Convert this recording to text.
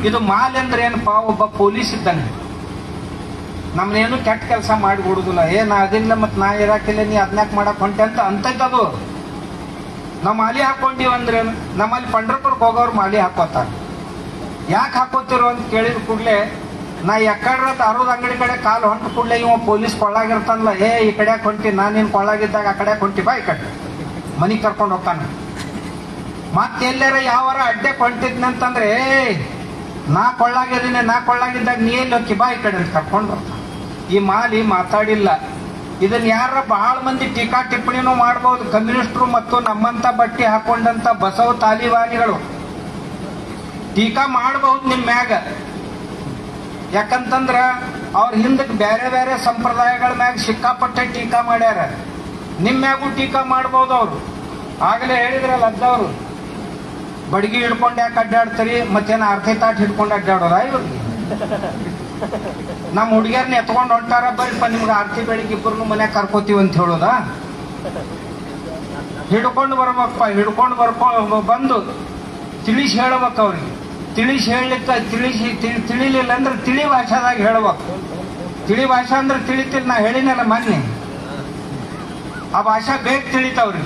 ಇದು ಮಾಲ್ ಅಂದ್ರೆ ಏನಪ್ಪಾ, ಒಬ್ಬ ಪೊಲೀಸ್ ಇದ್ದಾನೆ, ನಮ್ನೇನು ಕೆಟ್ಟ ಕೆಲಸ ಮಾಡಿಕೊಡುದಿಲ್ಲ. ನಾ ಅದಿಲ್ಲ ಮತ್ ನಾ ಇರಾಕಿಲ್ಲ, ನೀ ಅದನ್ಯಾಕ್ ಮಾಡಕ್ ಹೊಂಟೆ ಅಂತ ಅಂತದ್ದು. ನಾವ್ ಮಾಲಿ ಹಾಕೊಂಡಿವ್ ಅಂದ್ರೆ ನಮ್ಮಲ್ಲಿ ಪಂಡ್ರಪುರಕ್ಕೆ ಹೋಗೋರು ಮಾಲಿ ಹಾಕೋತಾರ. ಯಾಕೆ ಹಾಕೋತಿರೋ ಅಂತ ಕೇಳಿದ ಕೂಡ್ಲೆ ನಾ ಎಕ್ಕಡ್ರ ಅರೋದ್ ಅಂಗಡಿ ಕಡೆ ಕಾಲು ಹೊಂಟ ಕೂಡ್ಲೆ ಇವ ಪೊಲೀಸ್ ಕೊಳ್ಳಾಗಿರ್ತಾನಲ್ಲ, ಈ ಕಡೆ ಹೊಂಟಿ, ನಾನು ನಿನ್ ಕೊಳ್ಳಾಗಿದ್ದಾಗ ಆ ಕಡೆ ಹೊಂಟಿ ಬಾ, ಈ ಕಡೆ ಮನಿಗ್ ಕರ್ಕೊಂಡು ಹೋಗ್ತಾನ. ಮತ್ತೆಲ್ಲರ ಯಾವಾರ ಅಡ್ಡೆ ಹೊಂಟಿದ್ನಂತಂದ್ರೆ ನಾ ಕೊಳ್ಳಾಗಿದ್ದಾಗ ನೀ ಎಲ್ಲಿ ಹೋಗಿ ಬಾ, ಈ ಕಡೆ ಅಂತ ಕರ್ಕೊಂಡು ಬರ್ತಾನ. ಈ ಮಾಲಿ ಮಾತಾಡಿಲ್ಲ. ಇದನ್ನ ಯಾರ ಬಹಳ ಮಂದಿ ಟೀಕಾ ಟಿಪ್ಪಣಿನೂ ಮಾಡಬಹುದು. ಕಮ್ಯುನಿಸ್ಟರು ಮತ್ತು ನಮ್ಮಂತ ಬಟ್ಟಿ ಹಾಕೊಂಡಂತ ಬಸವ ತಾಲಿಬಾನಿಗಳು ಟೀಕಾ ಮಾಡಬಹುದು ನಿಮ್ ಮ್ಯಾಗ. ಯಾಕಂತಂದ್ರ ಅವ್ರ ಹಿಂದಕ್ಕೆ ಬೇರೆ ಬೇರೆ ಸಂಪ್ರದಾಯಗಳ ಮ್ಯಾಗ ಸಿಕ್ಕಾಪಟ್ಟೆ ಟೀಕಾ ಮಾಡ್ಯಾರ. ನಿಮ್ ಮ್ಯಾಗೂ ಟೀಕಾ ಮಾಡಬಹುದು ಅವ್ರು. ಆಗಲೇ ಹೇಳಿದ್ರಲ್ಲ ಅದ್ದವ್ರು, ಬಡಗಿ ಹಿಡ್ಕೊಂಡು ಯಾಕೆ ಅಡ್ಡಾಡ್ತಾರಿ, ಮತ್ತೇನ ಅರ್ಧೆ ತಾಟ್ ಹಿಡ್ಕೊಂಡು ಅಡ್ಡಾಡೋದ ಇವ್ರಿಗೆ? ನಮ್ಮ ಹುಡುಗಿಯರ್ನ ಎತ್ಕೊಂಡು ಹೊಂಟಾರ, ಬರೀಪ್ಪ ನಿಮ್ಗೆ ಆರ್ತಿ ಬೆಳಿಗ್ಗೆ ಇಬ್ಬರನ್ನು ಮನ್ಯಾಗ ಕರ್ಕೋತೀವಿ ಅಂತ ಹೇಳೋದ? ಹಿಡ್ಕೊಂಡು ಬರ್ಬೇಕಪ್ಪ, ಹಿಡ್ಕೊಂಡು ಬಂದು ತಿಳಿಸಿ ಹೇಳ್ಬೇಕು ಅವ್ರಿಗೆ. ತಿಳಿಸಿ ಹೇಳಲಿಕ್ಕೆ ತಿಳಿಲಿಲ್ಲ ಅಂದ್ರೆ ತಿಳಿ ಭಾಷಾದಾಗ ಹೇಳ್ಬೇಕು. ತಿಳಿ ಭಾಷಾ ಅಂದ್ರೆ ತಿಳಿತಿಲ್ಲ, ನಾ ಹೇಳಿನಲ್ಲ ಮೊನ್ನೆ, ಆ ಭಾಷಾ ಬೇಗ ತಿಳಿತಾವ್ರಿ.